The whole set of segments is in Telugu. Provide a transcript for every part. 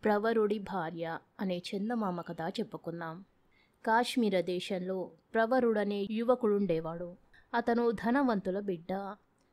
ప్రవరుడి భార్య అనే చందమామ కథ చెప్పుకుందాం. కాశ్మీర దేశంలో ప్రవరుడనే యువకుడుండేవాడు. అతను ధనవంతుల బిడ్డ,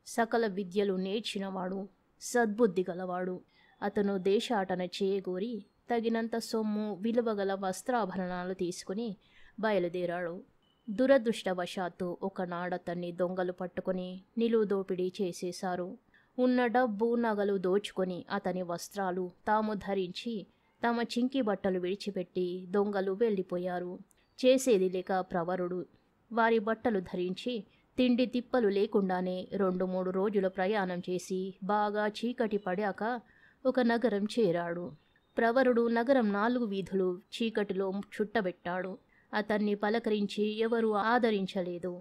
సకల విద్యలు నేర్చినవాడు, సద్బుద్ధి గలవాడు. అతను దేశాటన చేయగోరి తగినంత సొమ్ము, విలువగల వస్త్రాభరణాలు తీసుకుని బయలుదేరాడు. దురదృష్టవశాత్తు ఒకనాడతన్ని దొంగలు పట్టుకుని నిలువుదోపిడీ చేసేశారు. ఉన్న డబ్బు, నగలు దోచుకొని అతని వస్త్రాలు తాము ధరించి తమ చింకి బట్టలు విడిచిపెట్టి దొంగలు వెళ్ళిపోయారు. చేసేది లేక ప్రవరుడు వారి బట్టలు ధరించి తిండి తిప్పలు లేకుండానే 2-3 రోజుల ప్రయాణం చేసి బాగా చీకటి పడాక ఒక నగరం చేరాడు. ప్రవరుడు నగరం 4 వీధులు చీకటిలో చుట్టబెట్టాడు. అతన్ని పలకరించి ఎవరూ ఆదరించలేదు.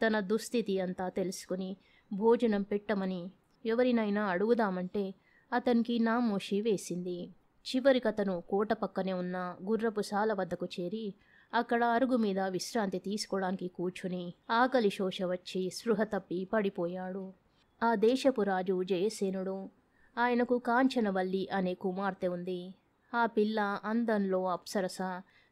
తన దుస్థితి అంతా తెలుసుకుని భోజనం పెట్టమని ఎవరినైనా అడుగుదామంటే అతనికి నామోషి వేసింది. చివరికతను కోట పక్కనే ఉన్న గుర్రపు శాల వద్దకు చేరి అక్కడ అరుగు మీద విశ్రాంతి తీసుకోవడానికి కూర్చుని ఆకలి శోష వచ్చి స్పృహ తప్పి పడిపోయాడు. ఆ దేశపు రాజు జయసేనుడు. ఆయనకు కాంచనవల్లి అనే కుమార్తె ఉంది. ఆ పిల్ల అందంలో అప్సరస,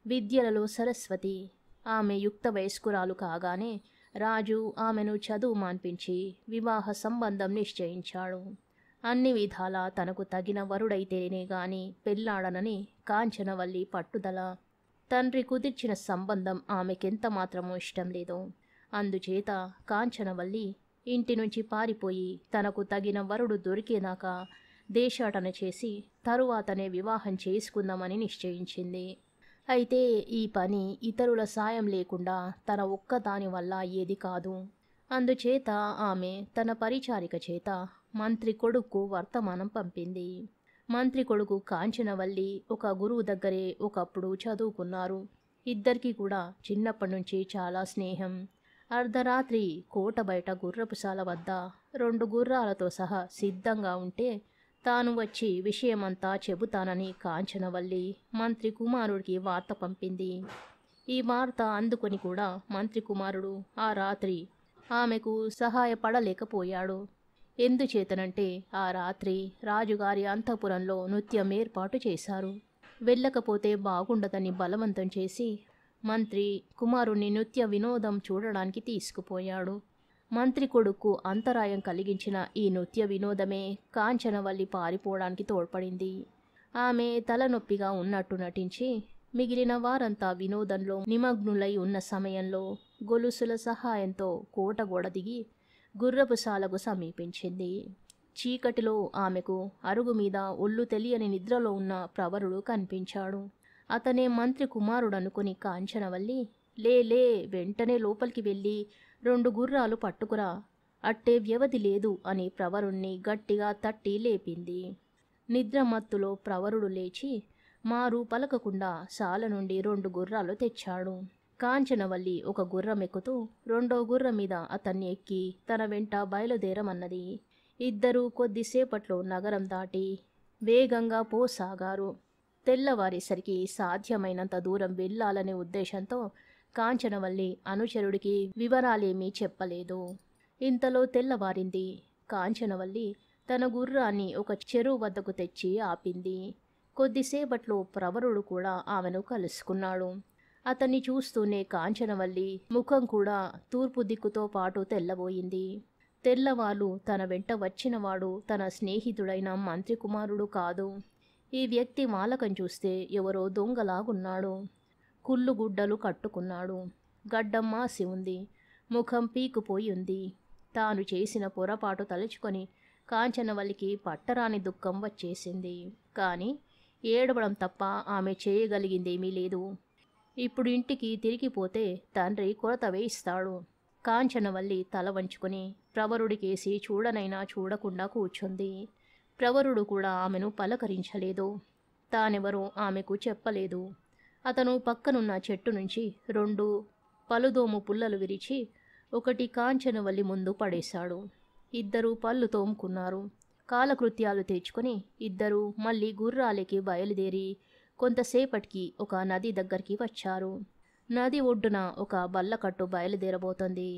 విద్యలలో సరస్వతి. ఆమె యుక్త వయస్కురాలు కాగానే రాజు ఆమెను చదువు మాన్పించి వివాహ సంబంధం నిశ్చయించాడు. అన్ని విధాలా తనకు తగిన వరుడైతేనే గాని పెళ్లాడనని కాంచనవల్లి పట్టుదల. తండ్రి కుదిర్చిన సంబంధం ఆమెకెంత మాత్రమూ ఇష్టం లేదు. అందుచేత కాంచనవల్లి ఇంటి నుంచి పారిపోయి తనకు తగిన వరుడు దొరికేదాకా దేశాటన చేసి తరువాతనే వివాహం చేసుకుందామని నిశ్చయించింది. అయితే ఈ పని ఇతరుల సాయం లేకుండా తన ఒక్కదాని వల్ల అయ్యేది కాదు. అందుచేత ఆమె తన పరిచారిక చేత మంత్రి కొడుకు వర్తమానం పంపింది. మంత్రి కొడుకు కాంచనవల్లి ఒక గురువు దగ్గరే ఒకప్పుడు చదువుకున్నారు. ఇద్దరికీ కూడా చిన్నప్పటి నుంచి చాలా స్నేహం. అర్ధరాత్రి కోట బయట గుర్రపుశాల వద్ద 2 గుర్రాలతో సహా సిద్ధంగా ఉంటే తాను వచ్చి విషయమంతా చెబుతానని కాంచనవల్లి మంత్రి కుమారుడికి వార్త పంపింది. ఈ వార్త అందుకొని కూడా మంత్రి కుమారుడు ఆ రాత్రి ఆమెకు సహాయపడలేకపోయాడు. ఎందుచేతనంటే ఆ రాత్రి రాజుగారి అంతఃపురంలో నృత్యం ఏర్పాటు చేశారు. వెళ్ళకపోతే బాగుండదని బలవంతం చేసి మంత్రి కుమారుణ్ణి నృత్య వినోదం చూడడానికి తీసుకుపోయాడు. మంత్రి కొడుకు అంతరాయం కలిగించిన ఈ నృత్య వినోదమే కాంచనవల్లి పారిపోవడానికి తోడ్పడింది. ఆమె తలనొప్పిగా ఉన్నట్టు నటించి మిగిలిన వారంతా వినోదంలో నిమగ్నులై ఉన్న సమయంలో గొలుసుల సహాయంతో కోట గోడ దిగి గుర్రపుశాలకు సమీపించింది. చీకటిలో ఆమెకు అరుగు మీద ఒళ్ళు తెలియని నిద్రలో ఉన్న ప్రవరుడు కనిపించాడు. అతనే మంత్రి కుమారుడనుకుని కాంచనవల్లి లే వెంటనే లోపలికి వెళ్ళి 2 గుర్రాలు పట్టుకురా, అట్టే వ్యవధి లేదు అని ప్రవరుణ్ణి గట్టిగా తట్టి లేపింది. నిద్రమత్తులో ప్రవరుడు లేచి మారు పలకకుండా శాల నుండి 2 గుర్రాలు తెచ్చాడు. కాంచనవల్లి ఒక గుర్రం ఎక్కుతూ 2వ గుర్రం మీద అతన్ని ఎక్కి తన వెంట బయలుదేరమన్నది. ఇద్దరూ కొద్దిసేపట్లో నగరం దాటి వేగంగా పోసాగారు. తెల్లవారేసరికి సాధ్యమైనంత దూరం వెళ్ళాలనే ఉద్దేశంతో కాంచనవల్లి అనుచరుడికి వివరాలేమీ చెప్పలేదు. ఇంతలో తెల్లవారింది. కాంచనవల్లి తన గుర్రాన్ని ఒక చెరువు వద్దకు తెచ్చి ఆపింది. కొద్దిసేపట్లో ప్రవరుడు కూడా ఆమెను కలుసుకున్నాడు. అతన్ని చూస్తూనే కాంచనవల్లి ముఖం కూడా తూర్పు దిక్కుతో పాటు తెల్లబోయింది. తెల్లవాళ్ళు తన వెంట వచ్చినవాడు తన స్నేహితుడైన మంత్రి కుమారుడు కాదు. ఈ వ్యక్తి వాలకం చూస్తే ఎవరో దొంగలాగున్నాడు. కుళ్ళుగుడ్డలు కట్టుకున్నాడు. గడ్డం మాసి ఉంది. ముఖం పీకుపోయి ఉంది. తాను చేసిన పొరపాటు తలుచుకొని కాంచనవల్లికి పట్టరాని దుఃఖం వచ్చేసింది. కానీ ఏడవడం తప్ప ఆమె చేయగలిగిందేమీ లేదు. ఇప్పుడు ఇంటికి తిరిగిపోతే తండ్రి కొరత వేయిస్తాడు. కాంచనవల్లి తల వంచుకొని ప్రవరుడికేసి చూడనైనా చూడకుండా కూర్చుంది. ప్రవరుడు కూడా ఆమెను పలకరించలేదు. తానెవరో ఆమెకు చెప్పలేదు. అతను పక్కనున్న చెట్టు నుంచి 2 పలుదోము పుల్లలు విరిచి ఒకటి కాంచనవల్లి ముందు పడేశాడు. ఇద్దరూ పళ్ళు తోముకున్నారు. కాలకృత్యాలు తెచ్చుకొని ఇద్దరూ మళ్ళీ గుర్రాలకి బయలుదేరి కొంతసేపటికి ఒక నది దగ్గరికి వచ్చారు. నది ఒడ్డున ఒక బల్లకట్టు బయలుదేరబోతోంది.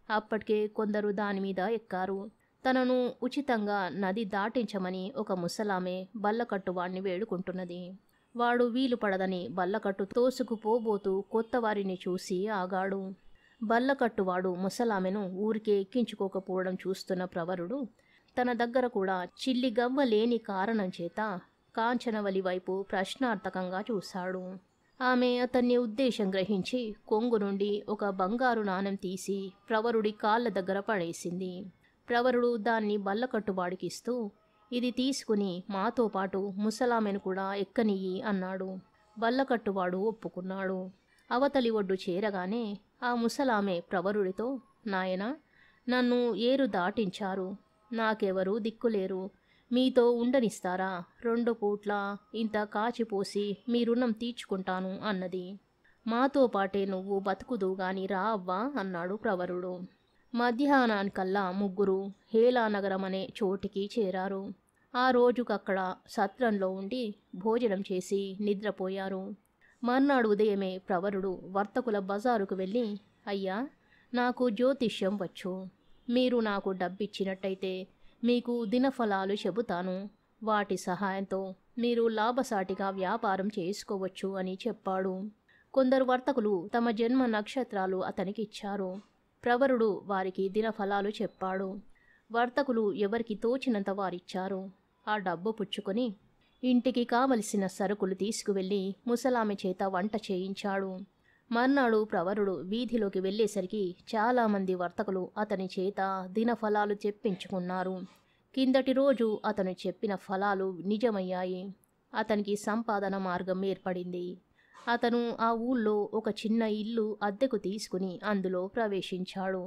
అప్పటికే కొందరు దానిమీద ఎక్కారు. తనను ఉచితంగా నది దాటించమని ఒక ముసలామె బల్లకట్టువాణ్ణి వేడుకుంటున్నది. వాడు వీలు పడదని బల్లకట్టు తోసుకుపోబోతూ కొత్తవారిని చూసి ఆగాడు. బల్లకట్టువాడు ముసలామెను ఊరికే ఎక్కించుకోకపోవడం చూస్తున్న ప్రవరుడు తన దగ్గర కూడా చిల్లి గవ్వ లేని కారణం చేత కాంచనవలి వైపు ప్రశ్నార్థకంగా చూశాడు. ఆమె అతన్ని ఉద్దేశం గ్రహించి కొంగు నుండి ఒక బంగారు నాణెం తీసి ప్రవరుడి కాళ్ళ దగ్గర పడేసింది. ప్రవరుడు దాన్ని బల్లకట్టువాడికిస్తూ, ఇది తీసుకుని మాతో పాటు ముసలామెను కూడా ఎక్కనియ్యి అన్నాడు. బల్లకట్టువాడు ఒప్పుకున్నాడు. అవతలి ఒడ్డు చేరగానే ఆ ముసలామె ప్రవరుడితో, నాయనా, నన్ను ఏరు దాటించారు, నాకెవరూ దిక్కులేరు, మీతో ఉండనిస్తారా? 2 పూట్ల ఇంత కాచిపోసి మీ రుణం తీర్చుకుంటాను అన్నది. మాతో పాటే నువ్వు బతుకుదు గాని రా అవ్వా అన్నాడు ప్రవరుడు. మధ్యాహ్నానికల్లా ముగ్గురు హేలానగరం అనే చోటికి చేరారు. ఆ రోజుకక్కడ సత్రంలో ఉండి భోజనం చేసి నిద్రపోయారు. మర్నాడు ఉదయమే ప్రవరుడు వర్తకుల బజారుకు వెళ్ళి, అయ్యా, నాకు జ్యోతిష్యం వచ్చు, మీరు నాకు డబ్బిచ్చినట్టయితే మీకు దినఫలాలు చెబుతాను, వాటి సహాయంతో మీరు లాభసాటిగా వ్యాపారం చేసుకోవచ్చు అని చెప్పాడు. కొందరు వర్తకులు తమ జన్మ నక్షత్రాలు అతనికి ఇచ్చారు. ప్రవరుడు వారికి దినఫలాలు చెప్పాడు. వర్తకులు ఎవరికి తోచినంత వారిచ్చారు. ఆ డబ్బు పుచ్చుకొని ఇంటికి కావలసిన సరుకులు తీసుకువెళ్ళి ముసలామె చేత వంట చేయించాడు. మర్నాడు ప్రవరుడు వీధిలోకి వెళ్ళేసరికి చాలామంది వర్తకులు అతని చేత దినఫలాలు చెప్పించుకున్నారు. కిందటి రోజు అతను చెప్పిన ఫలాలు నిజమయ్యాయి. అతనికి సంపాదన మార్గం ఏర్పడింది. అతను ఆ ఊళ్ళో ఒక చిన్న ఇల్లు అద్దెకు తీసుకుని అందులో ప్రవేశించాడు.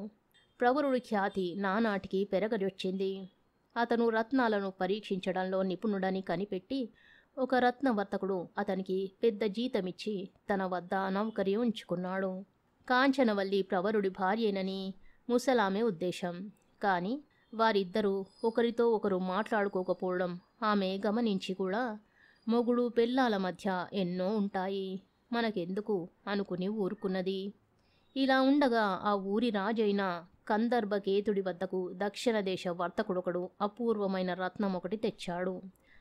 ప్రవరుడి ఖ్యాతి నానాటికి పెరగజొచ్చింది. అతను రత్నాలను పరీక్షించడంలో నిపుణుడని కనిపెట్టి ఒక రత్నవర్తకుడు అతనికి పెద్ద జీతమిచ్చి తన వద్ద నౌకరి ఉంచుకున్నాడు. కాంచనవల్లి ప్రవరుడి భార్యేనని ముసలామె ఉద్దేశం. కానీ వారిద్దరూ ఒకరితో ఒకరు మాట్లాడుకోకపోవడం ఆమె గమనించి కూడా, మొగుడు పెళ్ళాల మధ్య ఎన్నో ఉంటాయి, మనకెందుకు అనుకుని ఊరుకున్నది. ఇలా ఉండగా ఆ ఊరి రాజైన కందర్భకేతుడి వద్దకు దక్షిణ దేశ వర్తకుడొకడు అపూర్వమైన రత్నం ఒకటి తెచ్చాడు.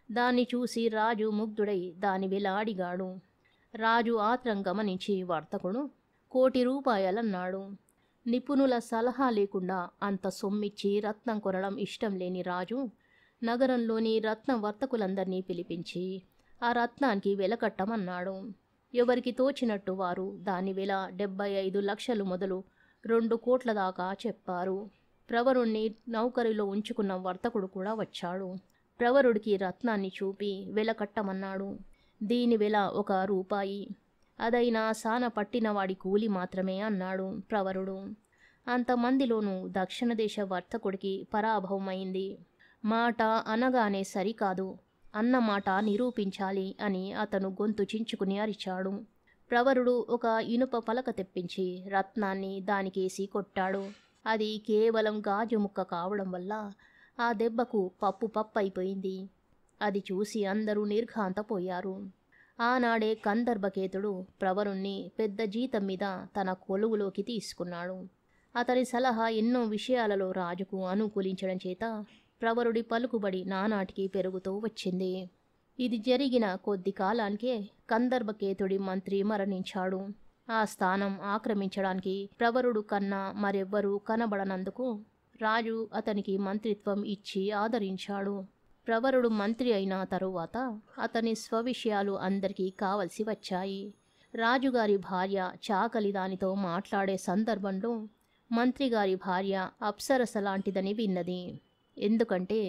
దాన్ని చూసి రాజు ముగ్ధుడై దాని వెలాడిగాడు. రాజు ఆత్రం గమనించి వర్తకుడు 1,00,00,000 రూపాయలన్నాడు. నిపుణుల సలహా లేకుండా అంత సొమ్మిచ్చి రత్నం కొనడం ఇష్టం లేని రాజు నగరంలోని రత్న వర్తకులందరినీ పిలిపించి ఆ రత్నానికి వెల కట్టమన్నాడు. ఎవరికి తోచినట్టు వారు దాని వెల 75 లక్షలు మొదలు 2 కోట్ల దాకా చెప్పారు. ప్రవరుణ్ణి నౌకరిలో ఉంచుకున్న వర్తకుడు కూడా వచ్చాడు. ప్రవరుడికి రత్నాన్ని చూపి వెల కట్టమన్నాడు. దీని వెల 1 రూపాయి, అదైనా సాన పట్టినవాడి కూలి మాత్రమే అన్నాడు ప్రవరుడు. అంతమందిలోనూ దక్షిణ దేశ వర్తకుడికి పరాభవమైంది. మాట అనగానే సరికాదు, అన్న మాట నిరూపించాలి అని అతను గొంతు చించుకుని అరిచాడు. ప్రవరుడు ఒక ఇనుప పలక తెప్పించి రత్నాన్ని దానికేసి కొట్టాడు. అది కేవలం గాజు ముక్క కావడం వల్ల ఆ దెబ్బకు పప్పు అయిపోయింది. అది చూసి అందరూ నిర్ఘాంతపోయారు. ఆనాడే కందర్భకేతుడు ప్రవరుణ్ణి పెద్ద జీతం మీద తన కొలువులోకి తీసుకున్నాడు. అతని సలహా ఎన్నో విషయాలలో రాజుకు అనుకూలించడం చేత ప్రవరుడి పలుకుబడి నానాటికి పెరుగుతూ వచ్చింది. ఇది జరిగిన కొద్ది కాలానికే కందర్భకేతుడి మంత్రి మరణించాడు. ఆ స్థానం ఆక్రమించడానికి ప్రవరుడు కన్నా మరెవ్వరూ కనబడనందుకు రాజు అతనికి మంత్రిత్వం ఇచ్చి ఆదరించాడు. ప్రవరుడు మంత్రి అయిన తరువాత అతని స్వవిషయాలు అందరికీ కావలసి వచ్చాయి. రాజుగారి భార్య చాకలి దానితో మాట్లాడే సందర్భంలో మంత్రిగారి భార్య అప్సరస లాంటిదని విన్నది. ఎందుకంటే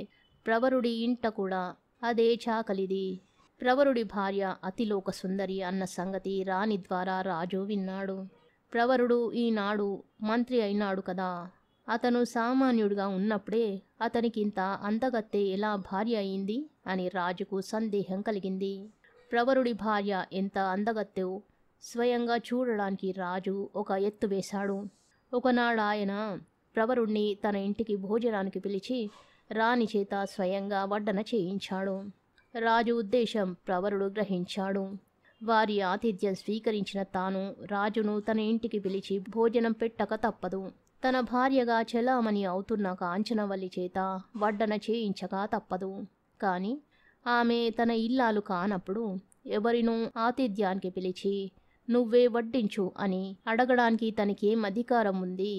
ప్రవరుడి ఇంట కూడా అదే చాకలిది. ప్రవరుడి భార్య అతిలోక సుందరి అన్న సంగతి రాణి ద్వారా రాజు విన్నాడు. ప్రవరుడు ఈనాడు మంత్రి అయినాడు కదా, అతను సామాన్యుడిగా ఉన్నప్పుడే అతనికింత అందగత్తె ఎలా భార్య అయింది అని రాజుకు సందేహం కలిగింది. ప్రవరుడి భార్య ఎంత అందగత్తెో స్వయంగా చూడడానికి రాజు ఒక ఎత్తు వేశాడు. ఒకనాడు ఆయన ప్రవరుణ్ణి తన ఇంటికి భోజనానికి పిలిచి రాణి చేత స్వయంగా వడ్డన చేయించాడు. రాజు ఉద్దేశం ప్రవరుడు గ్రహించాడు. వారి ఆతిథ్యం స్వీకరించిన తాను రాజును తన ఇంటికి పిలిచి భోజనం పెట్టక తప్పదు. తన భార్యగా చెలామణి అవుతున్న కాంచనవల్లి చేత వడ్డన చేయించక తప్పదు. కానీ ఆమె తన ఇల్లాలు కానప్పుడు ఎవరినో ఆతిథ్యానికి పిలిచి నువ్వే వడ్డించు అని అడగడానికి తనకేం అధికారం ఉంది?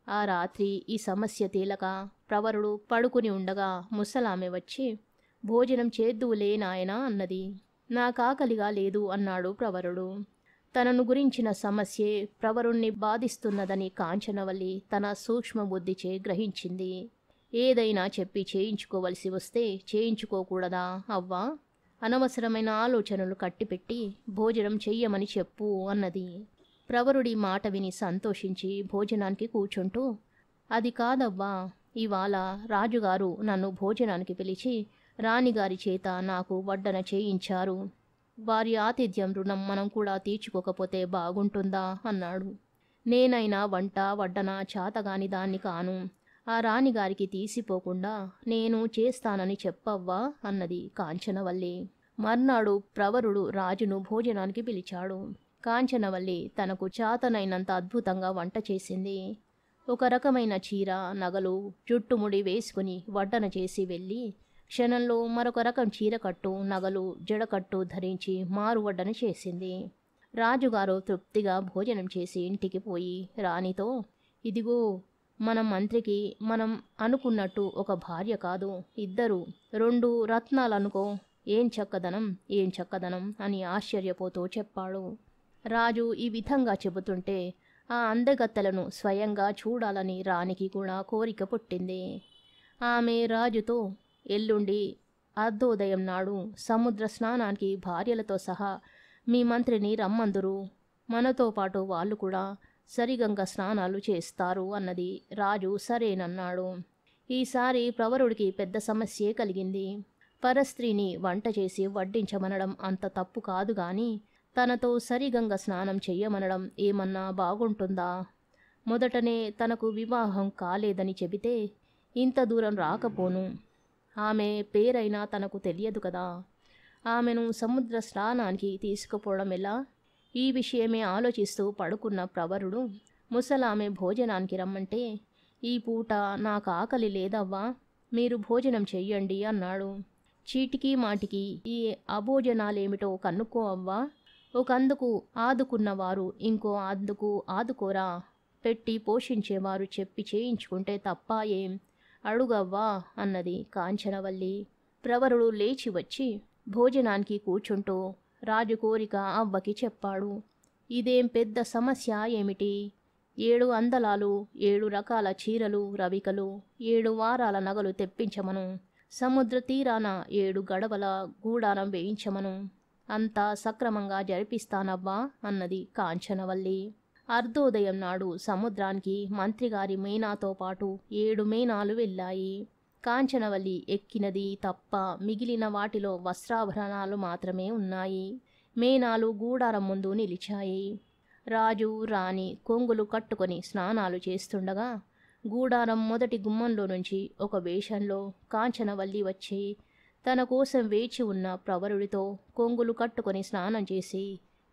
ఆ రాత్రి ఈ సమస్య తేలక ప్రవరుడు పడుకుని ఉండగా ముసలామె వచ్చి భోజనం చేద్దువులే నాయనా అన్నది. నాకాకలిగా లేదు అన్నాడు ప్రవరుడు. తనను గురించిన సమస్యే ప్రవరుణ్ణి బాధిస్తున్నదని కాంచనవల్లి తన సూక్ష్మబుద్ధిచే గ్రహించింది. ఏదైనా చెప్పి చేయించుకోవలసి వస్తే చేయించుకోకూడదా అవ్వా? అనవసరమైన ఆలోచనలు కట్టిపెట్టి భోజనం చెయ్యమని చెప్పు అన్నది. ప్రవరుడి మాట విని సంతోషించి భోజనానికి కూర్చుంటూ, అది కాదవ్వా, ఇవాళ రాజుగారు నన్ను భోజనానికి పిలిచి రాణిగారి చేత నాకు వడ్డన చేయించారు. వారి ఆతిథ్యం రుణం మనం కూడా తీర్చుకోకపోతే బాగుంటుందా అన్నాడు. నేనైనా వంట వడ్డన చాతగాని దాన్ని కాను. ఆ రాణిగారికి తీసిపోకుండా నేను చేస్తానని చెప్పవ్వా అన్నది కాంచనవల్లి. మర్నాడు ప్రవరుడు రాజును భోజనానికి పిలిచాడు. కాంచనవల్లి తనకు చాతనైనంత అద్భుతంగా వంట చేసింది. ఒక రకమైన చీర, నగలు, జుట్టుముడి వేసుకుని వడ్డన చేసి వెళ్ళి క్షణంలో మరొక రకం చీరకట్టు, నగలు, జడకట్టు ధరించి మారువడ్డన చేసింది. రాజుగారు తృప్తిగా భోజనం చేసి ఇంటికి పోయి రాణితో, ఇదిగో మన మంత్రికి మనం అనుకున్నట్టు ఒక భార్య కాదు, ఇద్దరు, 2 రత్నాలనుకో, ఏం చక్కదనం ఏం చక్కదనం అని ఆశ్చర్యపోతూ చెప్పాడు. రాజు ఈ విధంగా చెబుతుంటే ఆ అందగత్తెలను స్వయంగా చూడాలని రాణికి కూడా కోరిక పుట్టింది. ఆమె రాజుతో, ఎల్లుండి అర్ధోదయం నాడు సముద్ర స్నానానికి భార్యలతో సహా మీ మంత్రిని రమ్మందురు. మనతో పాటు వాళ్ళు కూడా సరిగంగ స్నానాలు చేస్తారు అన్నది. రాజు సరేనన్నాడు. ఈసారి ప్రవరుడికి పెద్ద సమస్యే కలిగింది. పరస్త్రీని వంట చేసి వడ్డించమనడం అంత తప్పు కాదు గాని తనతో సరిగంగ స్నానం చెయ్యమనడం ఏమన్నా బాగుంటుందా? మొదటనే తనకు వివాహం కాలేదని చెబితే ఇంత దూరం రాకపోను. ఆమె పేరైనా తనకు తెలియదు కదా. ఆమెను సముద్ర స్నానానికి తీసుకుపోవడం ఎలా? ఈ విషయమే ఆలోచిస్తూ పడుకున్న ప్రవరుడు ముసలామె భోజనానికి రమ్మంటే, ఈ పూట నాకు ఆకలి లేదవ్వా, మీరు భోజనం చెయ్యండి అన్నాడు. చీటికి మాటికి ఈ అభోజనాలేమిటో కనుక్కో అవ్వా. ఒకందుకు ఆదుకున్నవారు ఇంకో అందుకు ఆదుకోరా. పెట్టి పోషించేవారు చెప్పి చేయించుకుంటే తప్ప ఏం? అడుగవ్వా అన్నది కాంచనవల్లి. ప్రవరుడు లేచి వచ్చి భోజనానికి కూర్చుంటూ రాజు కోరిక అవ్వకి చెప్పాడు. ఇదేం పెద్ద సమస్య ఏమిటి? 7 అందలాలు, 7 రకాల చీరలు, రవికలు, 7 వారాల నగలు తెప్పించమను. సముద్ర తీరాన 7 గడవల గూడారం వేయించమను. అంతా సక్రమంగా జరిపిస్తానవ్వా అన్నది కాంచనవల్లి. అర్ధోదయం నాడు సముద్రానికి మంత్రిగారి మేనాతో పాటు 7 మేనాలు వెళ్ళాయి. కాంచనవల్లి ఎక్కినది తప్ప మిగిలిన వాటిలో వస్త్రాభరణాలు మాత్రమే ఉన్నాయి. మేనాలు గూడారం ముందు నిలిచాయి. రాజు రాణి కొంగులు కట్టుకొని స్నానాలు చేస్తుండగా గూడారం మొదటి గుమ్మంలో నుంచి ఒక వేషంలో కాంచనవల్లి వచ్చి తన కోసం వేచి ఉన్న ప్రవరుడితో కొంగులు కట్టుకొని స్నానం చేసి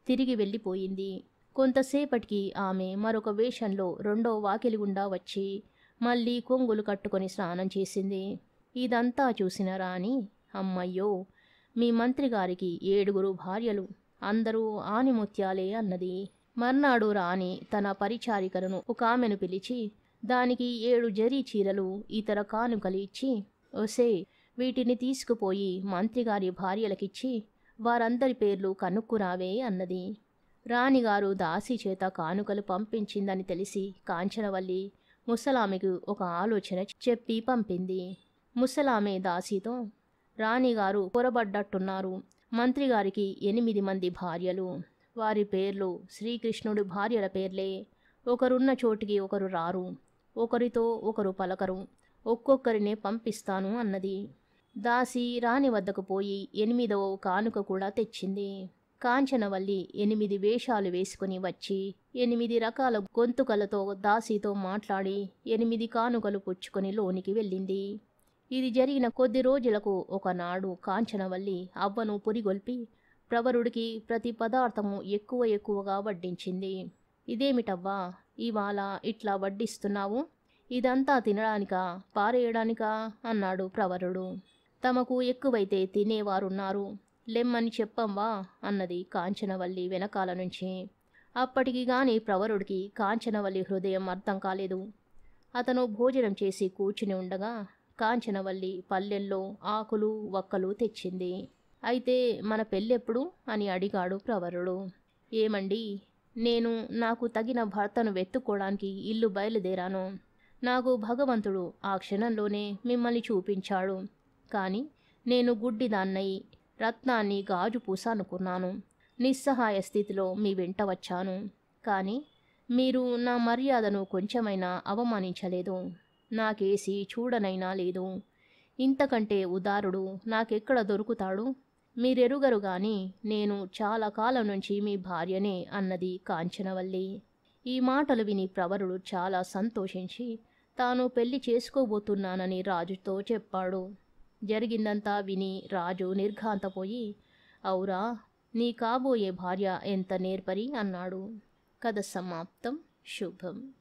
తిరిగి వెళ్ళిపోయింది. కొంతసేపటికి ఆమె మరొక వేషంలో 2వ వాకిలి గుండా వచ్చి మళ్ళీ కొంగులు కట్టుకొని స్నానం చేసింది. ఇదంతా చూసిన రాణి, అమ్మయ్యో, మీ మంత్రిగారికి 7 భార్యలు, అందరూ ఆనిముత్యాలే అన్నది. మర్నాడు రాణి తన పరిచారికలను ఒక ఆమెను పిలిచి దానికి 7 జరీ చీరలు, ఇతర కానుకలు ఇచ్చి, ఒసే, వీటిని తీసుకుపోయి మంత్రిగారి భార్యలకిచ్చి వారందరి పేర్లు కనుక్కురావే అన్నది. రాణిగారు దాసి చేత కానుకలు పంపించిందని తెలిసి కాంచనవల్లి ముసలామెకు ఒక ఆలోచన చెప్పి పంపింది. ముసలామె దాసితో, రాణిగారు పొరబడ్డట్టున్నారు. మంత్రిగారికి 8 మంది భార్యలు. వారి పేర్లు శ్రీకృష్ణుడి భార్యల పేర్లే. ఒకరున్న చోటికి ఒకరు రారు, ఒకరితో ఒకరు పలకరు. ఒక్కొక్కరినే పంపిస్తాను అన్నది. దాసి రాణి వద్దకు పోయి 8వ కానుక కూడా తెచ్చింది. కాంచనవల్లి 8 వేషాలు వేసుకుని వచ్చి 8 రకాల గొంతుకలతో దాసితో మాట్లాడి 8 కానుకలు పుచ్చుకొని లోనికి వెళ్ళింది. ఇది జరిగిన కొద్ది రోజులకు ఒకనాడు కాంచనవల్లి అవ్వను పురిగొల్పి ప్రవరుడికి ప్రతి పదార్థము ఎక్కువగా వడ్డించింది. ఇదేమిటవ్వా, ఇవాళ ఇట్లా వడ్డిస్తున్నావు? ఇదంతా తినడానికా, పారేయడానికా అన్నాడు ప్రవరుడు. తమకు ఎక్కువైతే తినేవారున్నారు, లెమ్మని చెప్పంవా అన్నది కాంచనవల్లి వెనకాల నుంచి. అప్పటికి గాని ప్రవరుడికి కాంచనవల్లి హృదయం అర్థం కాలేదు. అతను భోజనం చేసి కూర్చుని ఉండగా కాంచనవల్లి పల్లెల్లో ఆకులు వక్కలు తెచ్చింది. అయితే మన పెళ్ళెప్పుడు అని అడిగాడు ప్రవరుడు. ఏమండి, నేను నాకు తగిన భర్తను వెతుక్కోవడానికి ఇల్లు బయలుదేరాను. నాకు భగవంతుడు ఆ క్షణంలోనే మిమ్మల్ని చూపించాడు. కానీ నేను గుడ్డిదాన్నై రత్నాన్ని గాజు పూస అనుకున్నాను. నిస్సహాయ స్థితిలో మీ వెంట వచ్చాను. కానీ మీరు నా మర్యాదను కొంచెమైనా అవమానించలేదు. నాకేసి చూడనైనా లేదు. ఇంతకంటే ఉదారుడు నాకెక్కడ దొరుకుతాడు? మీరెరుగరు గాని నేను చాలా కాలం నుంచి మీ భార్యనే అన్నది కాంచనవల్లి. ఈ మాటలు విని ప్రవరుడు చాలా సంతోషించి తాను పెళ్లి చేసుకోబోతున్నానని రాజుతో చెప్పాడు. జరిగిందంతా విని రాజు నిర్ఘాంతపోయి, ఔరా, నీ కాబోయే భార్య ఎంత నేర్పరి అన్నాడు. కథ సమాప్తం. శుభం.